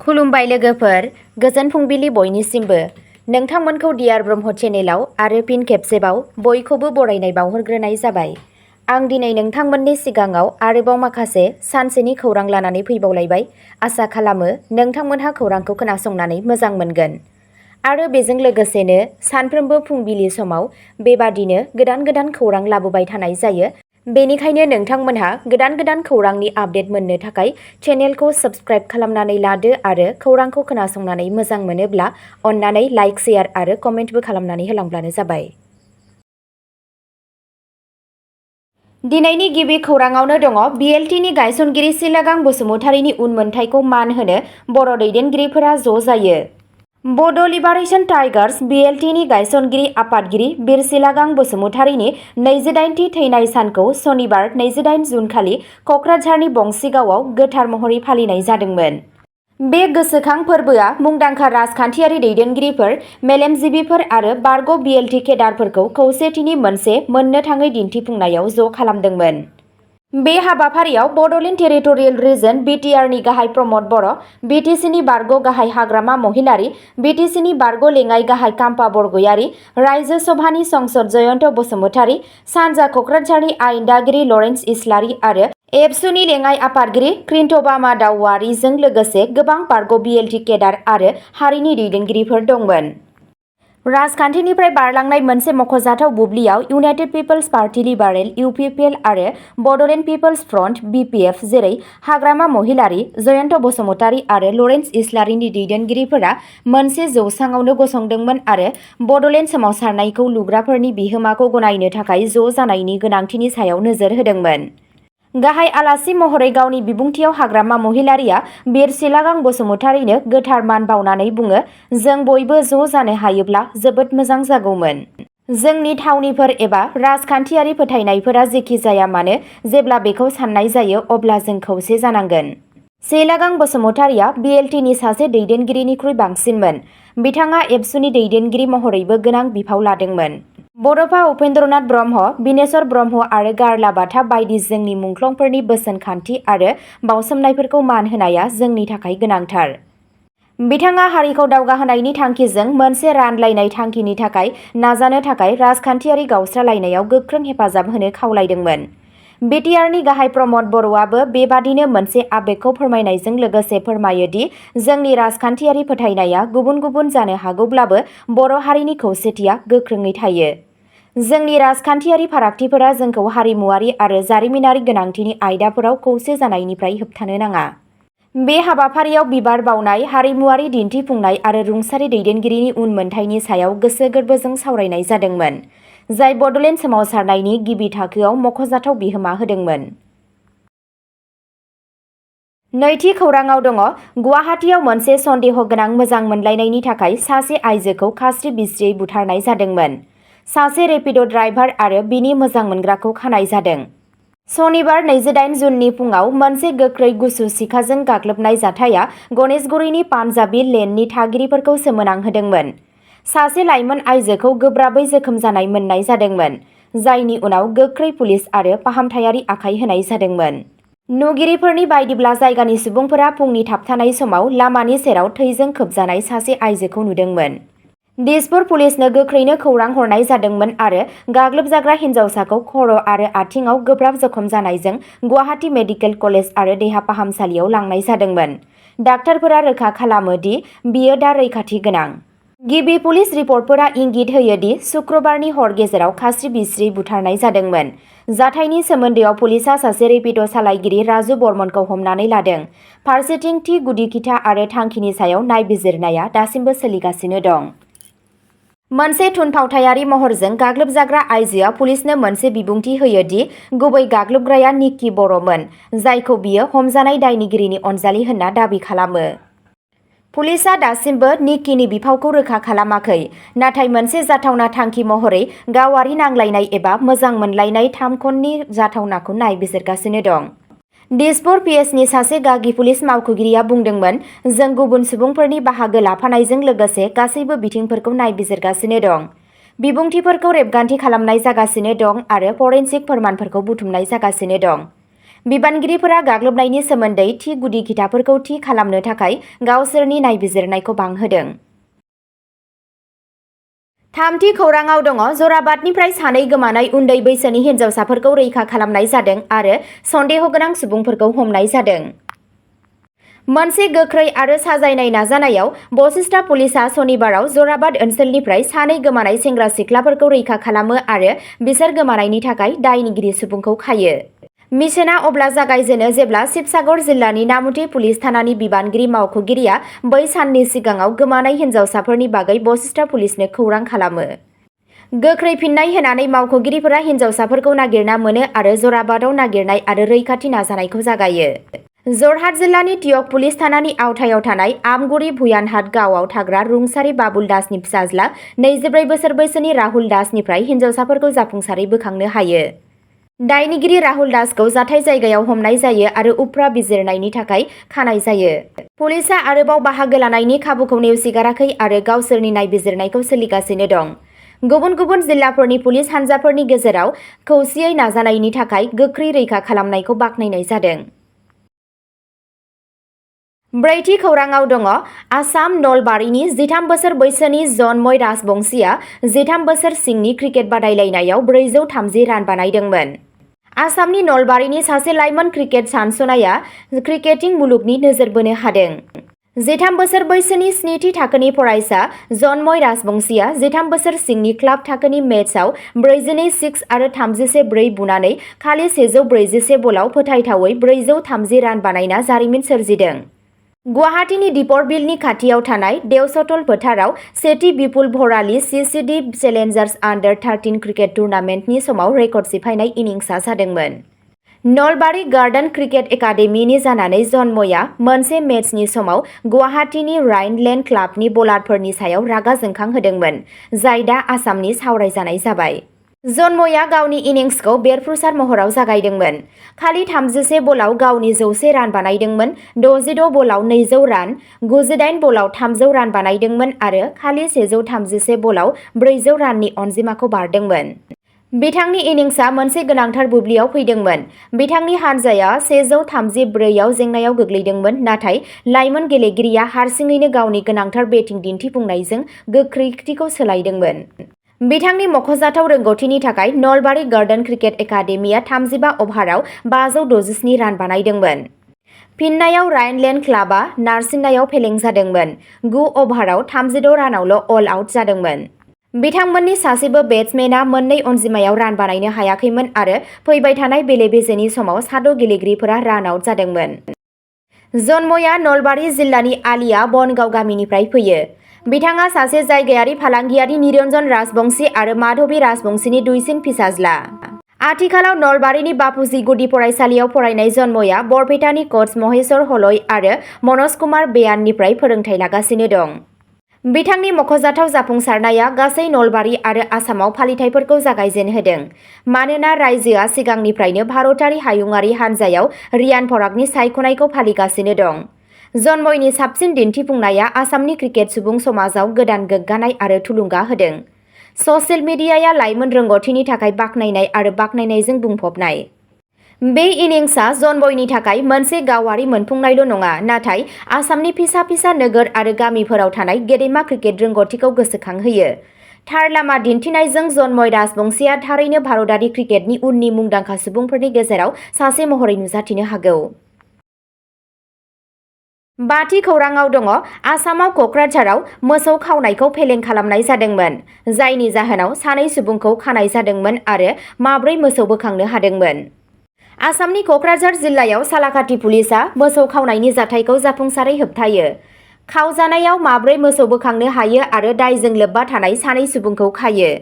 खुलुमबाय लोगोफोर, गोजोन फुंबिलि बयनिसिमबो। नोंथांमोनखौ डियार ब्रह्म चेनेलाव आरो फिन खेबसेबाव बयखौबो बरायनाय बावहरग्रोनाय जाबाय। आं दिनै नोंथांमोननि सिगाङाव आरोबाव माखासे सानसेनि खौरां लानानै फैबावलायबाय। आसा खालामो नोंथांमोनहा खौरांखौ खोनासंनानै मोजां मोनगोन। आरो बेजों लोगोसेनो सानफ्रोमबो फुंबिलि समाव बेबादिनो गोदान गोदान खौरां लाबोबाय थानाय जायो। बेनिखायनो नोंथांमोनहा गोदान गोदान खौरांनि आपडेट मोननो थाखाय चेनेलखौ साबस्क्राइब खालामनानै लादो आरो खौरांखौ खोनासंनानै मोजां मोनोब्ला अन्नानै लाइक, शेयार आरो कमेन्टबो खालामनानै होलांब्लानो जाबाय। दिनैनि गिबि खौराङावनो दङ बिएलटिनि गायसनगिरि सिलागां बसुमतारीनि उनमोनथाइखौ मान होनो बर' दैदेनगिरिफोरा ज' जायो। बड' लिबारेशन टाइगार्स बिएलटिनि गायसनगिरि आफादगिरि बिर सिलागां बसुमतारीनि 28थि थैनाय सानखौ सनिबार 28 जुन खालि क'क्राझारनि बंसिगावआव गोथार महरै फालिनाय जादोंमोन। बे गोसोखां फोरबोआ मुंदांखा राजखान्थियारि दैदेनगिरिफोर, मेलेमजिबिफोर आरो बारग' बिएलटि केडारफोरखौ खौसेथिनि मोनसे मोननो थाङै दिन्थिफुंनायाव ज' खालामदोंमोन। बे हाबाफारियाव बड'लेण्ड टेरिटरियेल रिजन बिटिआरनि गाहाय प्रमद बर', बिटिसिनि बारग' गाहाय हाग्रामा महिलारी, बिटिसिनि बारग' लेङाइ गाहाय काम्पा बरगयारी, रायजो सभानि संसद जयन्त बसुमतारी, सानजा क'क्राझारनि आयेन दागिरि लरेन्स इस्लारि आरो एबसुनि लेङाइ आफादगिरि क्रिन्ट'बामा दाउवारीजों लोगोसे गोबां बारग' बिएलटि केडार आरो हारिनि दैदेनगिरिफोर दंमोन। राजखान्थिनिफ्राय बारलांनाय मोनसे मख'जाथाव बुब्लियाव United People's Party Liberal UPPL आरो बड'लेण्ड पिपल्स फ्रन्ट बिपिएफ जेरै हाग्रामा महिलारी, जयन्त बसुमतारी आरो लरेन्स इस्लारिनि दैदेनगिरिफोरा मोनसे जौसाङावनो गसंदोंमोन आरो बड'लेण्ड सोमावसारनायखौ लुग्राफोरनि बिहोमाखौ गनायनो थाखाय ज' जानायनि गोनांथिनि सायाव नोजोर होदोंमोन। गाहाय आलासि महरै गावनि बिबुंथियाव हाग्रामा महिलारीया बिर सिलागां बसुमतारीनो गोथार मान बावनानै बुङो, जों बयबो ज' जानो हायोब्ला जोबोद मोजां जागौमोन। जोंनि थावनिफोर एबा राजखान्थियारि फोथायनायफोरा जेखि जाया मानो, जेब्ला बेखौ साननाय जायो अब्ला जों खौसे जानांगोन। सिलागां बसुमतारीया बिएलटिनि सासे दैदेनगिरिनिख्रुइ बांसिनमोन। बिथाङा एबसुनि दैदेनगिरि महरैबो गोनां बिफाव लादोंमोन। बड'फा उपेन्द्रनाथ ब्रह्म, बिनेश्वर ब्रह्म आरो गारला बाथा बायदि जोंनि मुंख्लंफोरनि बोसोन खान्थि आरो बावसोमनायफोरखौ मान होनाया जोंनि थाखाय गोनांथार। बिथाङा हारिखौ दावगाहोनायनि थांखिजों मोनसे रानलायनाय थांखिनि थाखाय नाजानो थाखाय राजखान्थियारि गावस्रालायनायाव गोख्रों हेफाजाब होनो खावलायदोंमोन। बिटिआरनि गाहाय प्रमद बर'आबो बेबादिनो मोनसे आबेगखौ फोरमायनायजों लोगोसे फोरमायो दि जोंनि राजखान्थियारि फोथायनाया गुबुन गुबुन जानो हागौब्लाबो बर' हारिनि खौसेथिया गोख्रोङै थायो। जोंनि राजखान्थियारि फारागथिफोरा जोंखौ हारिमुवारि आरो जारिमिनारि गोनांथिनि आयदाफोराव खौसे जानायनिफ्राय होबथानो नाङा। बे हाबाफारियाव बिबार बावनाय, हारिमुवारि दिन्थिफुंनाय आरो रुंसारि दैदेनगिरिनि उनमोनथाइनि सायाव गोसो गोरबोजों सावरायनाय जादोंमोन, जाय बड'लेण्ड सोमावसारनायनि गिबि थाखोआव मख'जाथाव बिहोमा होदोंमोन। नैथि खौराङाव दङ गुवाहाटीआव मोनसे सन्देह गोनां मोजां मोनलायनायनि थाखाय सासे आइजोखौ खास्रि बिस्रियै बुथारनाय जादोंमोन। सासे रेपिड' ड्राइभार आरो बिनि मोजां मोनग्राखौ खानाय जादों। सनिबार 28 जुननि फुङाव मोनसे गोख्रै गुसु सिखाजों गाग्लोबनाय जाथाया गणेशगुरिनि पान्जाबी लेननि थागिरिफोरखौ सोमोनांहोदोंमोन। सासे लाइमोन आइजोखौ गोब्राबै जोखोम जानाय मोननाय जादोंमोन, जायनि उनाव गोख्रै पुलिस आरो फाहामथायारि आखाय होनाय जादोंमोन। नुगिरिफोरनि बायदिब्ला जायगानि सुबुंफोरा फुंनि थाबथानाय समाव लामानि सेराव थैजों खोबजानाय सासे आइजोखौ नुदोंमोन। दिसपुर पुलिसनो गोख्रैनो खौरां हरनाय जादोंमोन आरो गाग्लोबजाग्रा हिन्जावसाखौ खर' आरो आथिंआव गोब्राब जखम जानायजों गुवाहाटी मेडिकेल कलेज आरो देहा फाहामसालियाव लांनाय जादोंमोन। डाक्टारफोरा रोखा खालामो दि बियो दा रैखाथि गोनां। गिबि पुलिस रिपर्टफोरा इंगित होयो दि सुक्रुबारनि हर गेजेराव खास्रि बिस्रियै बुथारनाय जादोंमोन। जाथायनि सोमोन्दोआव पुलिसआ सासे रेपिड' सालायगिरि राजु बर्मनखौ हमनानै लादों। फारसेथिं थि गुदि खिथा आरो थांखिनि सायाव नायबिजिरनाया दासिमबो सोलिगासिनो दं। मोनसे थुनफावथायारि महरजों गाग्लोबजाग्रा आइजोआ पुलिसनो मोनसे बिबुंथि होयो दि गुबै गाग्लोबग्राया निक्की बर'मोन, जायखौ बियो हमजानाय दायनिगिरिनि अनजालि होनना दाबि खालामो। पुलिसआ दासिमबो निक्कीनि बिफावखौ रोखा खालामाखै, नाथाय मोनसे जाथावना थांखि महरै गावारि नांलायनाय एबा मोजां मोनलायनाय थामखननि जाथावनाखौ नायबिजिरगासिनो दं। दिसपुर पिएसनि सासे गागि पुलिस मावख'गिरिया बुंदोंमोन, जों गुबुन सुबुंफोरनि बाहागो लाफानायजों लोगोसे गासैबो बिथिंफोरखौ नायबिजिरगासिनो दं। बिबुंथिफोरखौ रेबगान्थि खालामनाय जागासिनो दं आरो फरेनसिक फोरमानफोरखौ बुथुमनाय जागासिनो दं। बिबानगिरिफोरा गाग्लोबनायनि सोमोन्दै थि गुदि खिथाफोरखौ थि खालामनो थाखाय गावसोरनि नायबिजिरनायखौ बांहोदों। थामथि खौराङाव दङ जराबादनिफ्राय सानै गोमानाय उन्दै बैसोनि हिन्जावसाफोरखौ रैखा खालामनाय जादों आरो सन्देह गोनां सुबुंफोरखौ हमनाय जादों। मोनसे गोख्रै आरो साजायनाय नाजानायाव बशिष्टा पुलिसआ सनिबाराव जराबाद ओनसोलनिफ्राय सानै गोमानाय सेंग्रा सिख्लाफोरखौ रैखा खालामो आरो बिसोर गोमानायनि थाखाय दायनिगिरि सुबुंखौ खायो। मिशनआ अब्ला जागायजेनो जेब्ला शिबसागर जिल्लानि नामुथे पुलिस थानानि बिबानगिरि मावख'गिरिया बै साननि सिगाङाव गोमानाय हिन्जावसाफोरनि बागै बशिष्टा पुलिसनो खौरां खालामो। गोख्रै फिन्नाय होनानै मावख'गिरिफोरा हिन्जावसाफोरखौ नागिरना मोनो आरो जराबादाव नागिरनाय आरो रैखाथि नाजानायखौ जागायो। जरहाट जिल्लानि टियक पुलिस थानानि आवथायाव थानाय आमगुरि भुयानहाट गावआव थाग्रा रुंसारि बाबुल दासनि फिसाज्ला 24 बोसोर बैसोनि राहुल दासनिफ्राय हिन्जावसाफोरखौ जाफुंसारै बोखांनो हायो। दायनिगिरि राहुल दासखौ जाथाय जायगायाव हमनाय जायो आरो उफ्रा बिजिरनायनि थाखाय खानाय जायो। पुलिसआ आरोबाव बाहागो लानायनि खाबुखौ नेवसिगाराखै आरो गावसोरनि नायबिजिरनायखौ सोलिगासिनो दं। गुबुन गुबुन जिल्लाफोरनि पुलिस हान्जाफोरनि गेजेराव खौसेयै नाजानायनि थाखाय गोख्रै रैखा खालामनायखौ बाख्नायनाय जादों। ब्रैथि खौराङाव दङ आसाम नलबारिनि 13 बोसोर बैसोनि जन्मय राजबंशीआ 13 बोसोर सिंनि क्रिकेट बादायलायनायाव 430 रान बानायदोंमोन। आसामनि नलबारिनि सासे लाइमोन क्रिकेट सानसुनाया क्रिकेटिं मुलुगनि नोजोर बोनो हादों। 13 बोसोर बैसोनि स्निथि थाखोनि फरायसा जन्मय राजबंशीआ 13 बोसोर सिंनि क्लाब थाखोनि मेचआव 42 सिक्स आरो 34 ब्रै बुनानै खालि 141 बलाव फोथायथावै 430 रान बानायना जारिमिन सोरजिदों। गुवाहाटीनि दीपर बिलनि खाथियाव थानाय देवसतल फोथाराव सेथि बिपुल भराली सिसिडि चेलेन्जार्स आन्डार 13 क्रिकेट टुर्नामेन्टनि समाव रेकर्ड सिफायनाय इनिंसआ जादोंमोन। नलबारि गार्डेन क्रिकेट एकाडेमिनि जानानै जन्मया मोनसे मेचनि समाव गुवाहाटीनि राइनलेन्ड क्लाबनि बलारफोरनि सायाव रागा जोंखांहोदोंमोन, जाय दा आसामनि सावरायजानाय जाबाय। जन्मया गावनि इनिंसखौ बेरफ्रुसार महराव जागायदोंमोन। खालि 31 बलाव गावनि 100 रान बानायदोंमोन, 66 बलाव 200 रान, 98 बलाव 300 रान बानायदोंमोन आरो खालि 131 बलाव 400 राननि अनजिमाखौ बारदोंमोन। बिथांनि इनिंसआ मोनसे गोनांथार बुब्लियाव फैदोंमोन। बिथांनि हानजाया 134 आव जेंनायाव गोग्लैदोंमोन, नाथाय लाइमोन गेलेगिरिया हारसिङैनो गावनि गोनांथार बेटिं दिन्थिफुंनायजों गोख्रैथिखौ सोलायदोंमोन। बिथांनि मख'जाथाव रोंग'थिनि थाखाय नलबारि गार्डेन क्रिकेट एकाडेमिया 35 अभाराव 567 रान बानायदोंमोन। फिननायाव राइनलेन्ड क्लाबआ नारसिननायाव फेलें जादोंमोन, 9 अभाराव 36 रानावल' अल आउट जादोंमोन। बिथांमोननि सासेबो बेट्समेनआ मोननै अनजिमायाव रान बानायनो हायाखैमोन आरो फैबाय थानाय बेले-बेजेनि समाव 6 गेलेगिरिफोरा रान आउट जादोंमोन। जन्मया नलबारि जिल्लानि आलिया बनगाव गामिनिफ्राय फैयो। बिथाङा सासे जायगायारि फालांगियारि निरन्जन राजबंशी आरो माधबी राजबंशीनि दुइसिन फिसाज्ला। आथिखालाव नलबारिनि बापुजी गुदि फरायसालियाव फरायनाय जन्मया बरपेटानि कच महेश्वर हलई आरो मनज कुमार बेयाननिफ्राय फोरोंथाय लागासिनो दं। बिथांनि मख'जाथाव जाफुंसारनाया गासै नलबारि आरो आसामाव फालिथायफोरखौ जागायजेनहोदों, मानोना रायजोआ सिगांनिफ्रायनो भारतारि हायुंआरि हान्जायाव रियान परागनि सायख'नायखौ फालिगासिनो दं। जन्मयनि साबसिन दिन्थिफुंनाया आसामनि क्रिकेट सुबुं समाजाव गोदान गोग्गानाय आरो थुलुंगा होदों। ससियेल मिडियाया लाइमोन रोंग'थिनि थाखाय बाख्नायनाय आरो बाख्नायनायजों बुंफबनाय। बे इनिंसआ जन्मयनि थाखाय मोनसे गावारि मोनफुंनायल' नङा, नाथाय आसामनि फिसा फिसा नोगोर आरो गामिफोराव थानाय गेदेमा क्रिकेट रोंग'थिखौ गोसोखांहोयो। थार लामा दिन्थिनायजों जन्मय राजबंशीआ थारैनो भारतारि क्रिकेटनि उननि मुंदांखा सुबुंफोरनि गेजेराव सासे महरै नुजाथिनो हागौ। बाथि खौराङाव दङ आसामाव क'क्राझाराव मोसौ खावनायखौ फेलें खालामनाय जादोंमोन, जायनि जाहोनाव सानै सुबुंखौ खानाय जादोंमोन आरो 4 मोसौ बोखांनो हादोंमोन। आसामनि क'क्राझार जिल्लायाव सालाकाथि पुलिसआ मोसौ खावनायनि जाथायखौ जाफुंसारै होबथायो। खावजानायाव 4 मोसौ बोखांनो हायो आरो दायजों लोब्बा थानाय सानै सुबुंखौ खायो।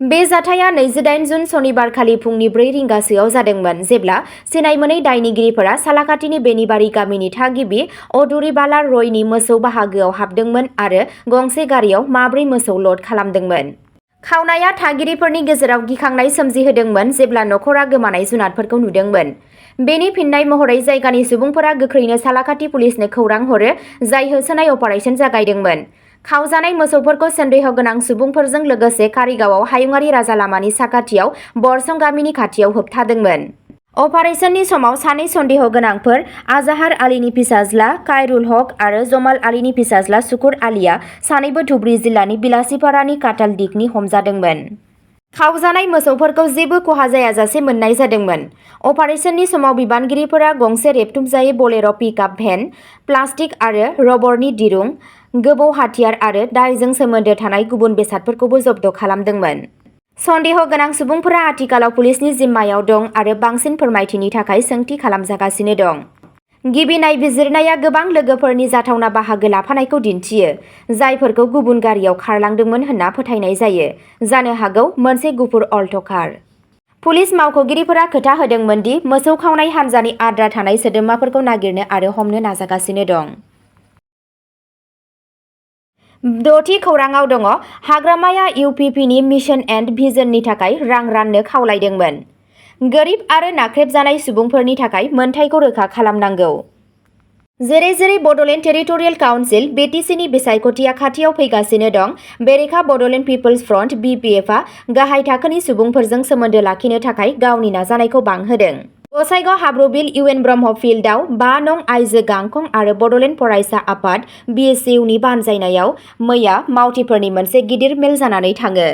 बे जाथाया 28 जुन सनिबारखालि फुंनि 4 रिंगासोआव जादोंमोन, जेब्ला सिनायमोनै दायनिगिरिफोरा सालाकाथिनि बेनिबारि गामिनि थागिबि अदुरिबाला रयनि मोसौ बाहागोआव हाबदोंमोन आरो गंसे गारियाव 4 मोसौ ल'ड खालामदोंमोन। खावनाया थागिरिफोरनि गेजेराव गिखांनाय सोमजिहोदोंमोन जेब्ला नखरा गोमानाय जुनारफोरखौ नुदोंमोन। बेनि फिननाय महरै जायगानि सुबुंफोरा गोख्रैनो सालाकाथि पुलिसनो खौरां हरो, जाय होसोनाय अपारेसन जागायदोंमोन। खावजानाय मोसौफोरखौ सन्देह गोनां सुबुंफोरजों लोगोसे कारिगावआव हायुंआरि राजा लामानि साखाथियाव बरसं गामिनि खाथियाव होबथादोंमोन। अपारेशननि समाव सानै सन्देह गोनांफोर आजाहार आलीनि फिसाज्ला कायरुल हक आरो जमाल आलीनि फिसाज्ला सुकुर आलीया सानैबो धुबरी जिल्लानि बिलासिपारानि काटाल दिगनि हमजादोंमोन। खावजानाय मोसौफोरखौ जेबो खहा जायाजासे मोननाय जादोंमोन। अपारेशननि समाव बिबानगिरिफोरा गंसे रेबथुमजायै बोलेर' पिकआप भेन, प्लास्टिक आरो रबरनि दिरुं, गोबौ हाथियार आरो दायजों सोमोन्दो थानाय गुबुन बेसादफोरखौबो जब्द खालामदोंमोन। सन्देह गोनां सुबुंफोरा आथिखालाव पुलिसनि जिम्मायाव दं आरो बांसिन फोरमायथिनि थाखाय सोंथि खालामजागासिनो दं। गिबि नायबिजिरनाया गोबां लोगोफोरनि जाथावना बाहागो लाफानायखौ दिन्थियो, जायफोरखौ गुबुन गारियाव खारलांदोंमोन होनना फोथायनाय जायो, जानो हागौ मोनसे गुफुर अल्ट' कार। पुलिस मावख'गिरिफोरा खोथा होदोंमोन दि मोसौ खावनाय हान्जानि आद्रा थानाय सोद्रोमाफोरखौ नागिरनो आरो हमनो नाजागासिनो दं। द'थि खौरांआव दङ, हाग्रामाया इउपिपिनि मिशन एन्ड भिजननि थाखाय रां राननो खावलायदोंमोन। गोरिब आरो नाख्रेबजानाय सुबुंफोरनि थाखाय मोनथायखौ रोखा खालामनांगौ। जेरै जेरै बड'लेण्ड टेरिटरियेल काउन्सिल (बिटिसिनि) बिसायख'थिया खाथियाव फैगासिनो दं, बेरेखा बड'लेण्ड पिपल्स फ्रन्ट (बिपिएफआ) गाहाय थाखोनि सुबुंफोरजों सोमोन्दो लाखिनो थाखाय गावनि नाजानायखौ बांहोदों। गसाइगाव हाब्रुबिल इउएन ब्रह्म फिल्डआव 5 नं आइजो गांखं आरो बड'लेण्ड फरायसा आफाद (बिएसइउनि) बानजायनायाव मैया मावथिफोरनि मोनसे गिदिर मेल जानानै थाङो।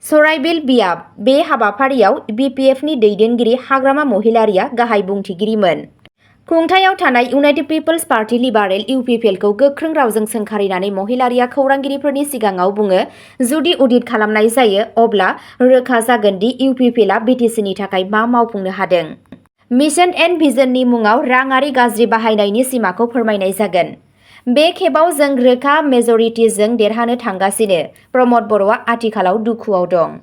सराइबिल बियाब। बे हाबाफारियाव बिपिएफनि दैदेनगिरि हाग्रामा महिलारिया गाहाय बुंथिगिरिमोन। खुंथायाव थानाय इउनाइटेड पिपल्स पार्टी लिबारेल इउपिपिएलखौ गोख्रों रावजों सोंखारिनानै महिलारिया खौरांगिरिफोरनि सिगाङाव बुङो, जुदि अडिट खालामनाय जायो, अब्ला रोखा जागोन दि इउपिपिएलआ बिटिसिनि थाखाय मा मावफुंनो हादों। मिशन एन्ड भिजननि मुङाव राङारि गाज्रि बाहायनायनि सिमाखौ फोरमायनाय जागोन। बे खेबाव जों रोखा मेजरिटिजों देरहानो थांगासिनो। प्रमद बर'आ आथिखालाव दुखुआव दं।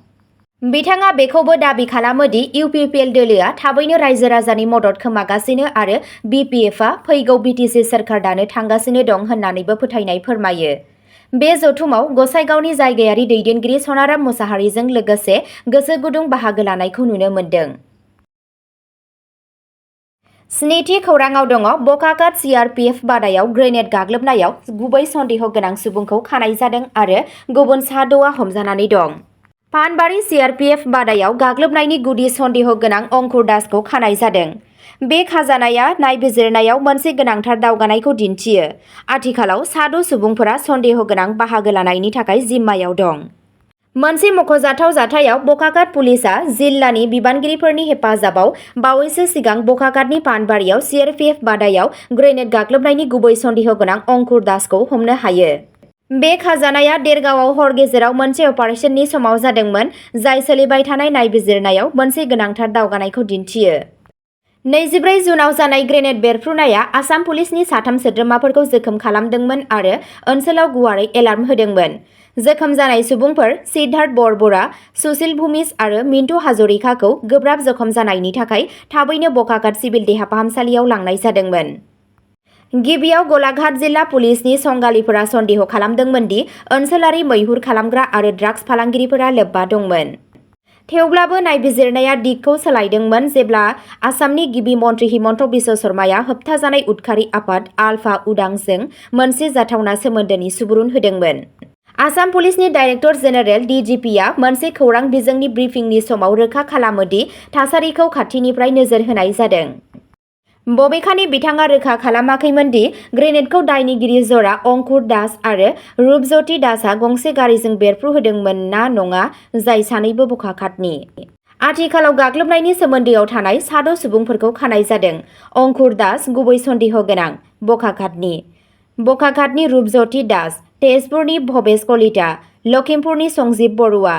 बिथाङा बेखौबो दाबि खालामो दि इउपिपिएल दोलोआ थाबैनो रायजो-राजानि मदद खोमागासिनो आरो बिपिएफआ फैगौ बिटिसि सोरखार दानो थांगासिनो दं होन्नानैबो फोथायनाय फोरमायो। बे जथुमाव गसाइगावनि जायगायारि दैदेनगिरि सनाराम मुसाहारिजों लोगोसे गोसो गुदुं बाहागो लानायखौ नुनो मोन्दों। स्निथि खौरांआव दङ, बकाकाट सिआरपिएफ बादायाव ग्रेनेड गाग्लोबनायाव गुबै सन्देह गोनां सुबुंखौ खानाय जादों आरो गुबुन सा 6आ हमजानानै दं। पानबारि सिआरपिएफ बादायाव गाग्लोबनायनि गुदि सन्देह गोनां अंकुर दासखौ खानाय जादों। बे खाजानाया नायबिजिरनायाव मोनसे गोनांथार दावगानायखौ दिन्थियो। आथिखालाव सा 6 सुबुंफोरा सन्देह गोनां बाहागो लानायनि थाखाय जिम्मायाव दं। मोनसे मख'जाथाव जाथायाव बकाकाट पुलिसआ जिल्लानि बिबानगिरिफोरनि हेफाजाबाव बावैसो सिगां बकाकाटनि पानबारियाव सिआरपिएफ बादायाव ग्रेनेड गाग्लोबनायनि गुबै सन्देह गोनां अंकुर दासखौ हमनो हायो। बे खाजानाया देरगावआव हर गेजेराव मोनसे अपारेशननि समाव जादोंमोन, जाय सोलिबाय थानाय नायबिजिरनायाव मोनसे गोनांथार दावगानायखौ दिन्थियो। 24 जुनआव जानाय ग्रेनेड बेरफ्रुनाया आसाम पुलिसनि 3 सोद्रोमाफोरखौ जोखोम खालामदोंमोन आरो ओनसोलाव गुवारै एलार्म होदोंमोन। जोखोम जानाय सुबुंफोर सिद्धार्थ बरबरा, सुशील भुमिज आरो मिन्टु हाजरिकाखौ गोब्राब जखम जानायनि थाखाय थाबैनो बकाकाट सिभिल देहा फाहामसालियाव लांनाय जादोंमोन। गिबियाव गलाघाट जिल्ला पुलिसनि संगालिफोरा सन्देह खालामदोंमोन दि ओनसोलारि मैहुर खालामग्रा आरो ड्राग्स फालांगिरिफोरा लोब्बा दंमोन। थेवब्लाबो नायबिजिरनाया दिगखौ सोलायदोंमोन जेब्ला आसामनि गिबि मन्थ्रि हिमन्त बिश्व शर्माया होबथाजानाय उदखारि आफाद आलफा उदांजों मोनसे जाथावना सोमोन्दोनि सुबुरुन होदोंमोन। आसाम पुलिसनि डाइरेक्टर जेनेरेल डिजिपिआ मोनसे खौरां बिजोंनि ब्रिफिंनि समाव रोखा खालामो दि थासारिखौ खाथिनिफ्राय नोजोर होनाय जादों। बबेखानि बिथाङा रोखा खालामाखैमोन दि ग्रेनेडखौ दायनिगिरि जरा अंकुर दास आरो रुपज्यति दासआ गंसे गारिजों बेरफ्रुहोदोंमोन ना नङा, जाय सानैबो बकाकाटनि। आथिखालाव गाग्लोबनायनि सोमोन्दोआव थानाय सा 6 सुबुंफोरखौ खानाय जादों। अंकुर दास गुबै सन्देह गोनां, बकाकाटनि रुपज्यति दास, तेजपुरनि भबेश कलिता, लखिमपुरनि संजीब बरुवा,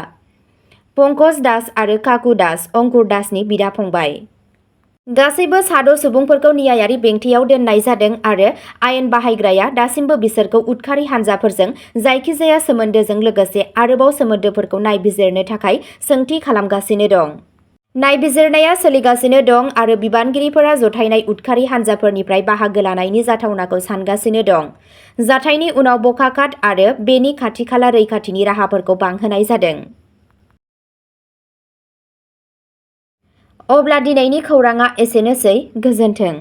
पंकज दास आरो काकु दास अंकुर दासनि बिदा-फंबाय। गासैबो सा 6 सुबुंफोरखौ न्यायारि बेंथियाव दोननाय जादों आरो आयेन बाहायग्राया दासिमबो बिसोरखौ उदखारि हान्जाफोरजों जायखिजाया सोमोन्दोजों लोगोसे आरोबाव सोमोन्दोफोरखौ नायबिजिरनो थाखाय सोंथि खालामगासिनो दं। नायबिजिरनाया सोलिगासिनो दं आरो बिबानगिरिफोरा जथायनाय उदखारि हान्जाफोरनिफ्राय बाहागो लानायनि जाथावनाखौ सानगासिनो दं। जाथायनि उनाव बकाकाट आरो बेनि खाथि-खाला रैखाथिनि राहाफोरखौ बांहोनाय जादों। अब्ला दिनैनि खौरांआ एसेनोसै, गोजोन्थों।